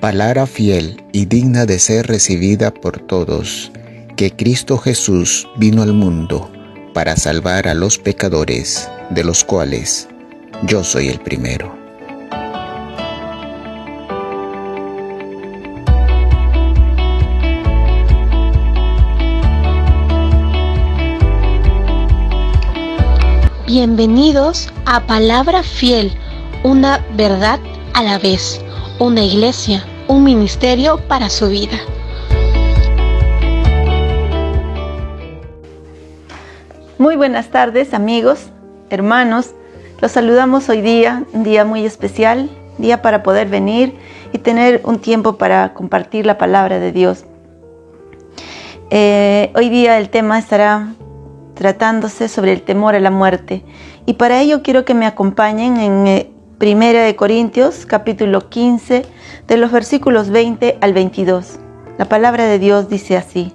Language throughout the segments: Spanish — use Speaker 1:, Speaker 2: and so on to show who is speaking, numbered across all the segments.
Speaker 1: Palabra fiel y digna de ser recibida por todos, que Cristo Jesús vino al mundo para salvar a los pecadores, de los cuales yo soy el primero.
Speaker 2: Bienvenidos a Palabra Fiel, una verdad a la vez, una iglesia, un ministerio para su vida.
Speaker 3: Muy buenas tardes, amigos, hermanos. Los saludamos hoy día, un día muy especial, día para poder venir y tener un tiempo para compartir la palabra de Dios. Hoy día el tema estará tratándose sobre el temor a la muerte. Y para ello quiero que me acompañen en 1 Corintios, capítulo 15, de los versículos 20 al 22. La palabra de Dios dice así: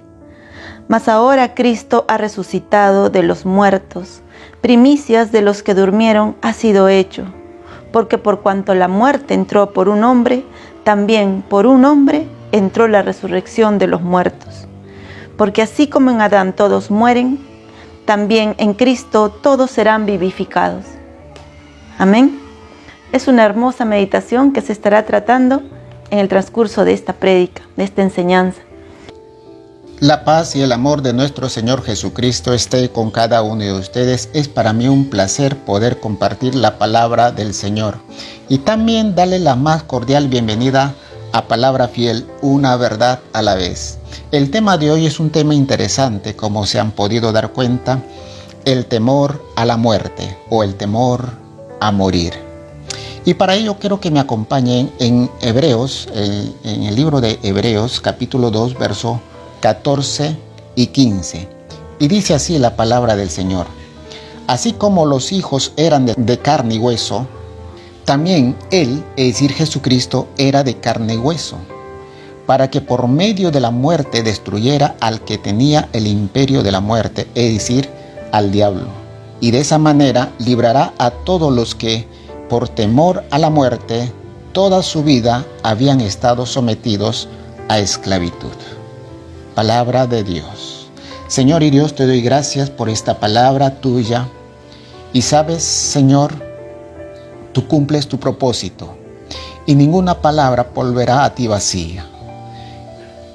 Speaker 3: Mas ahora Cristo ha resucitado de los muertos, primicias de los que durmieron ha sido hecho. Porque por cuanto la muerte entró por un hombre, también por un hombre entró la resurrección de los muertos. Porque así como en Adán todos mueren, también en Cristo todos serán vivificados. Amén. Es una hermosa meditación que se estará tratando en el transcurso de esta prédica, de esta enseñanza.
Speaker 1: La paz y el amor de nuestro Señor Jesucristo esté con cada uno de ustedes. Es para mí un placer poder compartir la palabra del Señor y también darle la más cordial bienvenida a Palabra Fiel, una verdad a la vez. El tema de hoy es un tema interesante, como se han podido dar cuenta, el temor a la muerte o el temor a morir. Y para ello quiero que me acompañen en Hebreos, en el libro de Hebreos, capítulo 2, verso 14 y 15. Y dice así la palabra del Señor: Así como los hijos eran de carne y hueso, también Él, es decir, Jesucristo, era de carne y hueso, para que por medio de la muerte destruyera al que tenía el imperio de la muerte, es decir, al diablo. Y de esa manera librará a todos los que, por temor a la muerte, toda su vida habían estado sometidos a esclavitud. Palabra de Dios. Señor y Dios, te doy gracias por esta palabra tuya. Y sabes, Señor, tú cumples tu propósito y ninguna palabra volverá a ti vacía.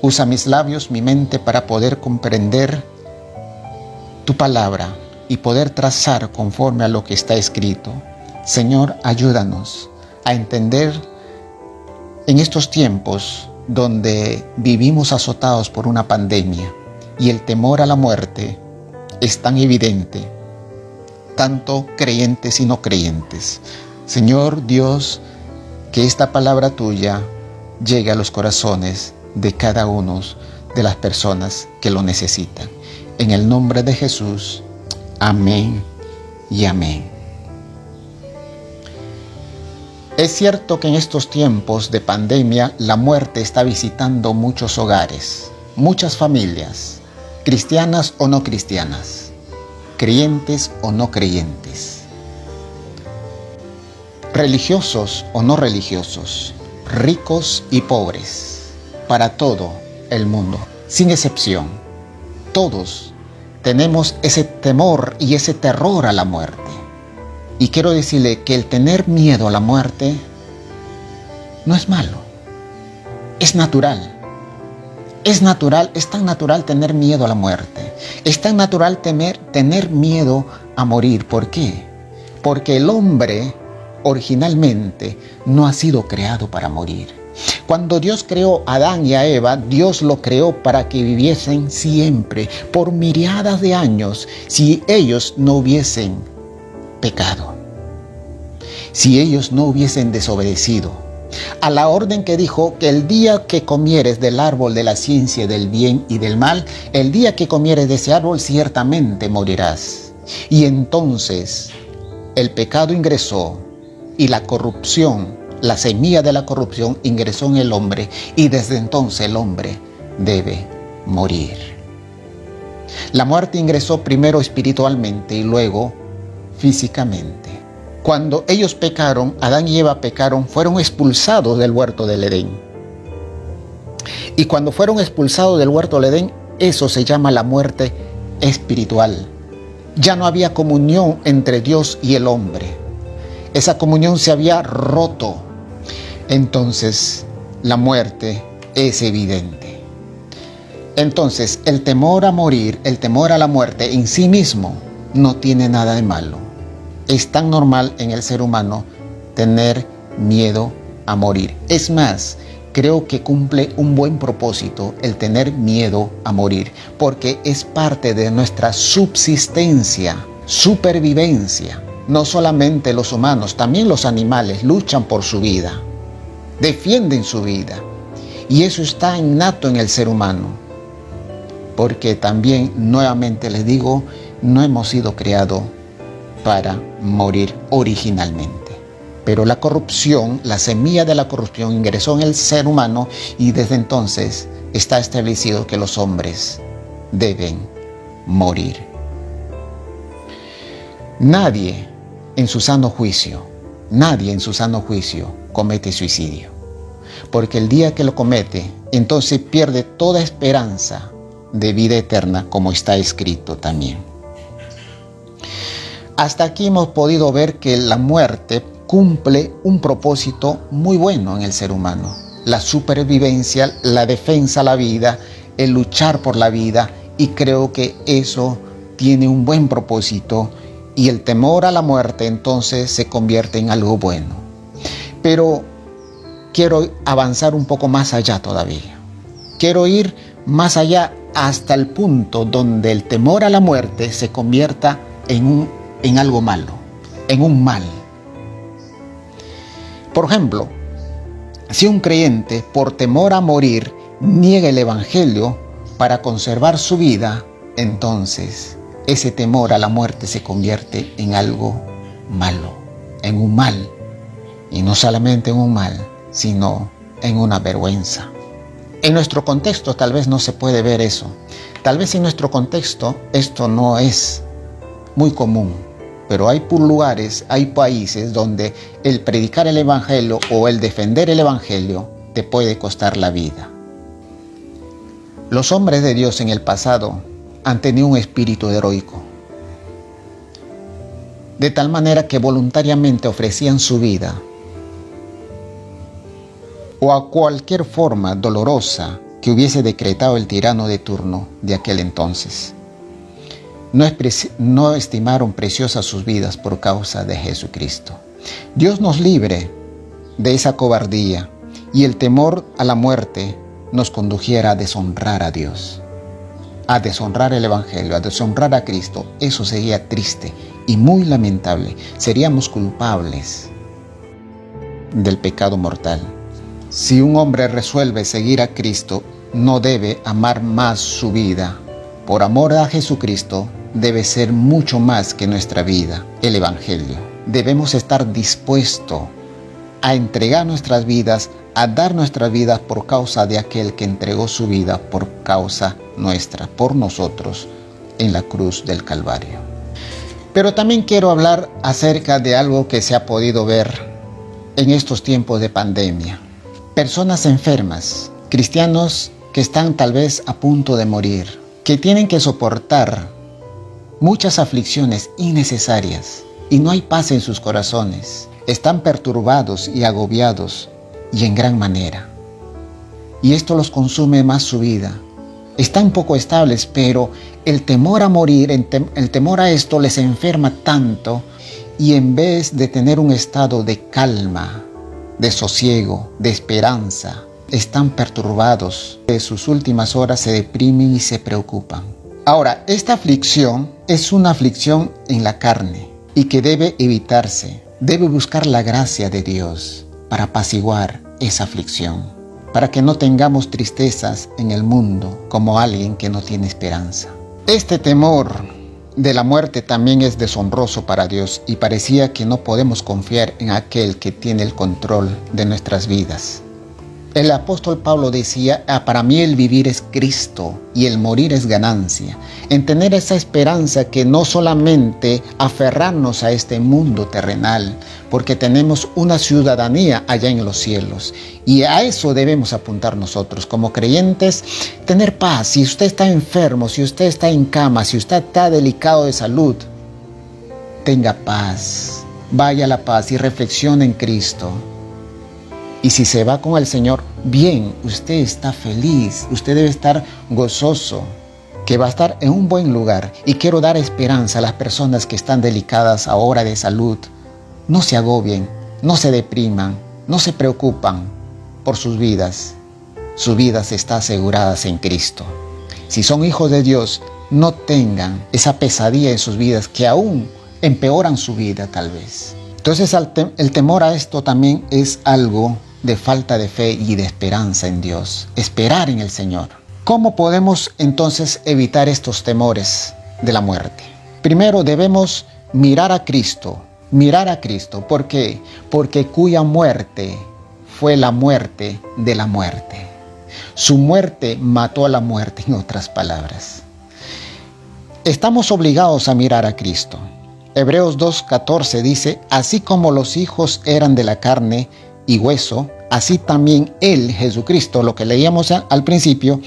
Speaker 1: Usa mis labios, mi mente para poder comprender tu palabra y poder trazar conforme a lo que está escrito. Señor, ayúdanos a entender en estos tiempos donde vivimos azotados por una pandemia y el temor a la muerte es tan evidente, tanto creyentes y no creyentes. Señor Dios, que esta palabra tuya llegue a los corazones de cada uno de las personas que lo necesitan. En el nombre de Jesús, amén y amén. Es cierto que en estos tiempos de pandemia la muerte está visitando muchos hogares, muchas familias, cristianas o no cristianas, creyentes o no creyentes, religiosos o no religiosos, ricos y pobres, para todo el mundo, sin excepción. Todos tenemos ese temor y ese terror a la muerte. Y quiero decirle que el tener miedo a la muerte no es malo, es natural. Es natural, es tan natural tener miedo a la muerte. Es tan natural tener miedo a morir. ¿Por qué? Porque el hombre originalmente no ha sido creado para morir. Cuando Dios creó a Adán y a Eva, Dios lo creó para que viviesen siempre, por miriadas de años, si ellos no hubiesen pecado, si ellos no hubiesen desobedecido a la orden que dijo que el día que comieres del árbol de la ciencia del bien y del mal, el día que comieres de ese árbol ciertamente morirás. Y entonces el pecado ingresó y la corrupción, la semilla de la corrupción ingresó en el hombre, y desde entonces el hombre debe morir. La muerte ingresó primero espiritualmente y luego físicamente. Cuando ellos pecaron, Adán y Eva pecaron, fueron expulsados del huerto del Edén. Y cuando fueron expulsados del huerto del Edén, eso se llama la muerte espiritual. Ya no había comunión entre Dios y el hombre. Esa comunión se había roto. Entonces, la muerte es evidente. Entonces, el temor a morir, el temor a la muerte en sí mismo no tiene nada de malo. Es tan normal en el ser humano tener miedo a morir. Es más, creo que cumple un buen propósito el tener miedo a morir, porque es parte de nuestra subsistencia, supervivencia. No solamente los humanos, también los animales luchan por su vida, defienden su vida. Y eso está innato en el ser humano, porque también, nuevamente les digo, no hemos sido creados para morir originalmente. Pero la corrupción, la semilla de la corrupción ingresó en el ser humano y desde entonces está establecido que los hombres deben morir. Nadie en su sano juicio comete suicidio. Porque el día que lo comete, entonces pierde toda esperanza de vida eterna, como está escrito también. Hasta aquí hemos podido ver que la muerte cumple un propósito muy bueno en el ser humano. La supervivencia, la defensa a la vida, el luchar por la vida, y creo que eso tiene un buen propósito, y el temor a la muerte entonces se convierte en algo bueno. Pero quiero avanzar un poco más allá todavía. Quiero ir más allá hasta el punto donde el temor a la muerte se convierta en algo malo, en un mal. Por ejemplo, si un creyente por temor a morir niega el evangelio para conservar su vida, entonces ese temor a la muerte se convierte en algo malo, en un mal. Y no solamente en un mal, sino en una vergüenza. En nuestro contexto tal vez no se puede ver eso. Tal vez en nuestro contexto esto no es muy común. Pero hay lugares, hay países donde el predicar el evangelio o el defender el evangelio te puede costar la vida. Los hombres de Dios en el pasado han tenido un espíritu heroico, de tal manera que voluntariamente ofrecían su vida o a cualquier forma dolorosa que hubiese decretado el tirano de turno de aquel entonces. No estimaron preciosas sus vidas por causa de Jesucristo. Dios nos libre de esa cobardía y el temor a la muerte nos condujera a deshonrar a Dios, a deshonrar el evangelio, a deshonrar a Cristo. Eso sería triste y muy lamentable. Seríamos culpables del pecado mortal. Si un hombre resuelve seguir a Cristo, no debe amar más su vida. Por amor a Jesucristo, debe ser mucho más que nuestra vida, el evangelio. Debemos estar dispuestos a entregar nuestras vidas, a dar nuestras vidas por causa de aquel que entregó su vida por causa nuestra, por nosotros, en la cruz del Calvario. Pero también quiero hablar acerca de algo que se ha podido ver en estos tiempos de pandemia. Personas enfermas, cristianos que están tal vez a punto de morir, que tienen que soportar muchas aflicciones innecesarias y no hay paz en sus corazones. Están perturbados y agobiados y en gran manera. Y esto los consume más su vida. Están poco estables, pero el temor a morir, el temor a esto les enferma tanto, y en vez de tener un estado de calma, de sosiego, de esperanza, están perturbados. En sus últimas horas se deprimen y se preocupan. Ahora, esta aflicción es una aflicción en la carne y que debe evitarse. Debe buscar la gracia de Dios para apaciguar esa aflicción, para que no tengamos tristezas en el mundo como alguien que no tiene esperanza. Este temor de la muerte también es deshonroso para Dios y parecía que no podemos confiar en aquel que tiene el control de nuestras vidas. El apóstol Pablo decía, para mí el vivir es Cristo y el morir es ganancia. En tener esa esperanza que no solamente aferrarnos a este mundo terrenal, porque tenemos una ciudadanía allá en los cielos. Y a eso debemos apuntar nosotros como creyentes, tener paz. Si usted está enfermo, si usted está en cama, si usted está delicado de salud, tenga paz. Vaya a la paz y reflexione en Cristo. Y si se va con el Señor, bien, usted está feliz, usted debe estar gozoso, que va a estar en un buen lugar. Y quiero dar esperanza a las personas que están delicadas ahora de salud. No se agobien, no se depriman, no se preocupan por sus vidas. Sus vidas están aseguradas en Cristo. Si son hijos de Dios, no tengan esa pesadilla en sus vidas que aún empeoran su vida tal vez. Entonces el temor a esto también es algo de falta de fe y de esperanza en Dios. Esperar en el Señor. ¿Cómo podemos entonces evitar estos temores de la muerte? Primero debemos mirar a Cristo. Mirar a Cristo. ¿Por qué? Porque cuya muerte fue la muerte de la muerte. Su muerte mató a la muerte, en otras palabras. Estamos obligados a mirar a Cristo. Hebreos 2:14 dice, así como los hijos eran de la carne y hueso, así también Él, Jesucristo, lo que leíamos al principio,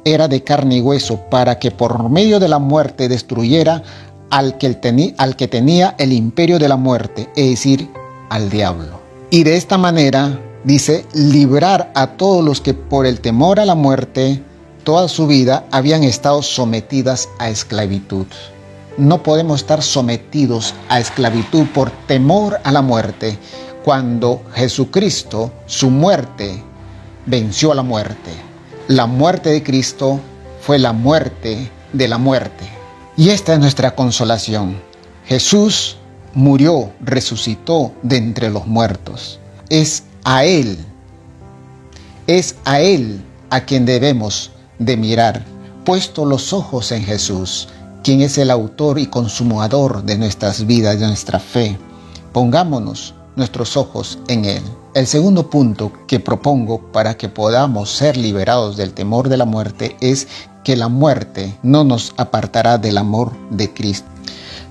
Speaker 1: era de carne y hueso, para que por medio de la muerte destruyera al que tenía el imperio de la muerte, es decir, al diablo. Y de esta manera, dice, librar a todos los que por el temor a la muerte, toda su vida habían estado sometidas a esclavitud. No podemos estar sometidos a esclavitud por temor a la muerte, cuando Jesucristo, su muerte, venció a la muerte. La muerte de Cristo fue la muerte de la muerte. Y esta es nuestra consolación. Jesús murió, resucitó de entre los muertos. Es a Él a quien debemos de mirar, puesto los ojos en Jesús, quien es el autor y consumador de nuestras vidas, de nuestra fe. Pongámonos nuestros ojos en Él. El segundo punto que propongo para que podamos ser liberados del temor de la muerte es que la muerte no nos apartará del amor de Cristo.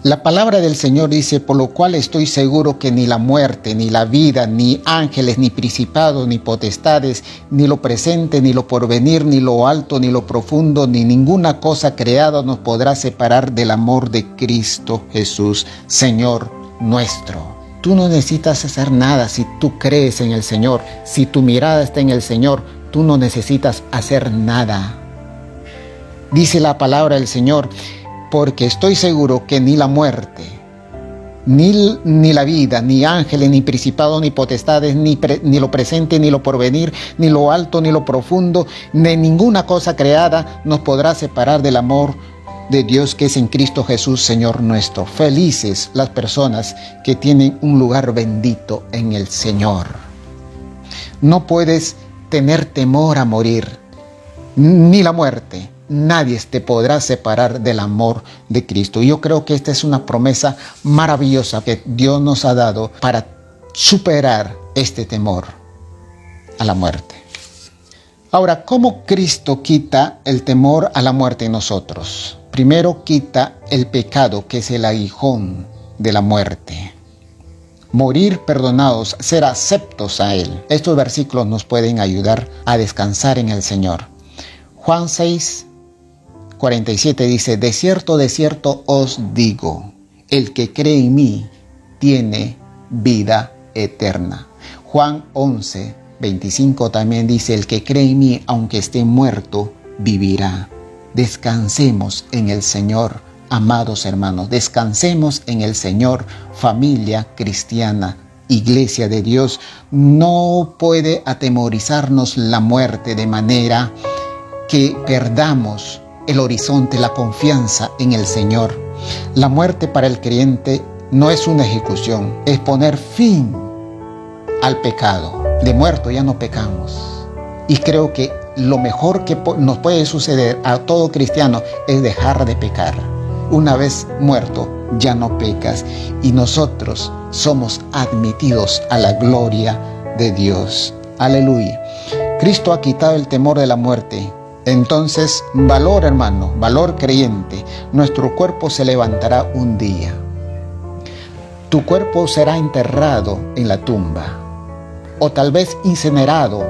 Speaker 1: La palabra del Señor dice, por lo cual estoy seguro que ni la muerte, ni la vida, ni ángeles, ni principados, ni potestades, ni lo presente, ni lo porvenir, ni lo alto, ni lo profundo, ni ninguna cosa creada nos podrá separar del amor de Cristo Jesús, Señor nuestro. Tú no necesitas hacer nada si tú crees en el Señor. Si tu mirada está en el Señor, tú no necesitas hacer nada. Dice la palabra del Señor, porque estoy seguro que ni la muerte, ni la vida, ni ángeles, ni principados, ni potestades, ni lo presente, ni lo porvenir, ni lo alto, ni lo profundo, ni ninguna cosa creada nos podrá separar del amor de Dios que es en Cristo Jesús, Señor nuestro. Felices las personas que tienen un lugar bendito en el Señor. No puedes tener temor a morir, ni la muerte. Nadie te podrá separar del amor de Cristo. Yo creo que esta es una promesa maravillosa que Dios nos ha dado para superar este temor a la muerte. Ahora, ¿cómo Cristo quita el temor a la muerte en nosotros? Primero quita el pecado, que es el aguijón de la muerte. Morir perdonados, ser aceptos a Él. Estos versículos nos pueden ayudar a descansar en el Señor. Juan 6:47 dice, de cierto os digo, el que cree en mí tiene vida eterna. Juan 11:25 también dice, el que cree en mí, aunque esté muerto, vivirá. Descansemos en el Señor, amados hermanos. Descansemos en el Señor, familia cristiana, iglesia de Dios. No puede atemorizarnos la muerte de manera que perdamos el horizonte, la confianza en el Señor. La muerte para el creyente no es una ejecución, es poner fin al pecado. De muerto ya no pecamos. Y creo que lo mejor que nos puede suceder a todo cristiano es dejar de pecar. Una vez muerto, ya no pecas. Y nosotros somos admitidos a la gloria de Dios. Aleluya. Cristo ha quitado el temor de la muerte. Entonces, valor hermano, valor creyente, nuestro cuerpo se levantará un día. Tu cuerpo será enterrado en la tumba, o tal vez incinerado,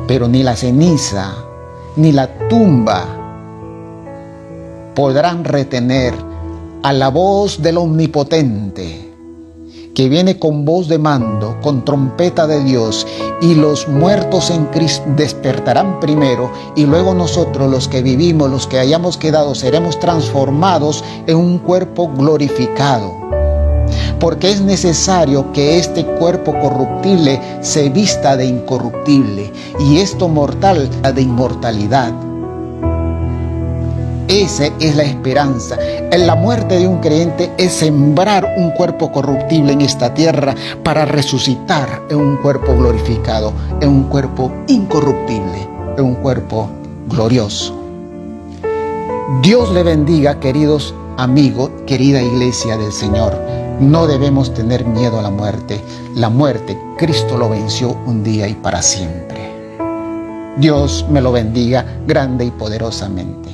Speaker 1: pero ni la ceniza, ni la tumba podrán retener a la voz del Omnipotente, que viene con voz de mando, con trompeta de Dios, y los muertos en Cristo despertarán primero, y luego nosotros, los que vivimos, los que hayamos quedado, seremos transformados en un cuerpo glorificado. Porque es necesario que este cuerpo corruptible se vista de incorruptible, y esto mortal de inmortalidad. Esa es la esperanza. En la muerte de un creyente es sembrar un cuerpo corruptible en esta tierra para resucitar en un cuerpo glorificado, en un cuerpo incorruptible, en un cuerpo glorioso. Dios le bendiga, queridos amigos, querida iglesia del Señor. No debemos tener miedo a la muerte. La muerte, Cristo lo venció un día y para siempre. Dios me lo bendiga grande y poderosamente.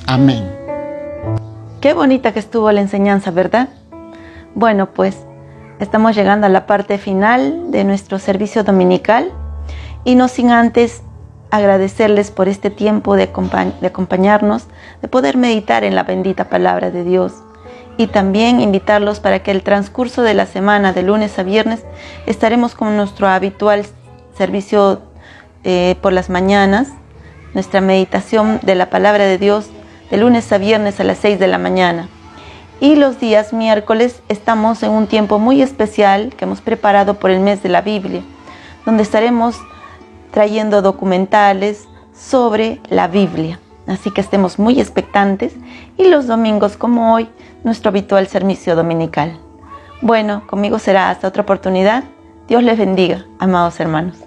Speaker 1: Amén.
Speaker 3: Qué bonita que estuvo la enseñanza, ¿verdad? Bueno, pues estamos llegando a la parte final de nuestro servicio dominical y no sin antes agradecerles por este tiempo de acompañarnos, de poder meditar en la bendita palabra de Dios, y también invitarlos para que el transcurso de la semana, de lunes a viernes, estaremos con nuestro habitual servicio por las mañanas, nuestra meditación de la palabra de Dios de lunes a viernes a las 6 de la mañana. Y los días miércoles estamos en un tiempo muy especial que hemos preparado por el mes de la Biblia, donde estaremos trayendo documentales sobre la Biblia. Así que estemos muy expectantes, y los domingos como hoy, nuestro habitual servicio dominical. Bueno, conmigo será hasta otra oportunidad. Dios les bendiga, amados hermanos.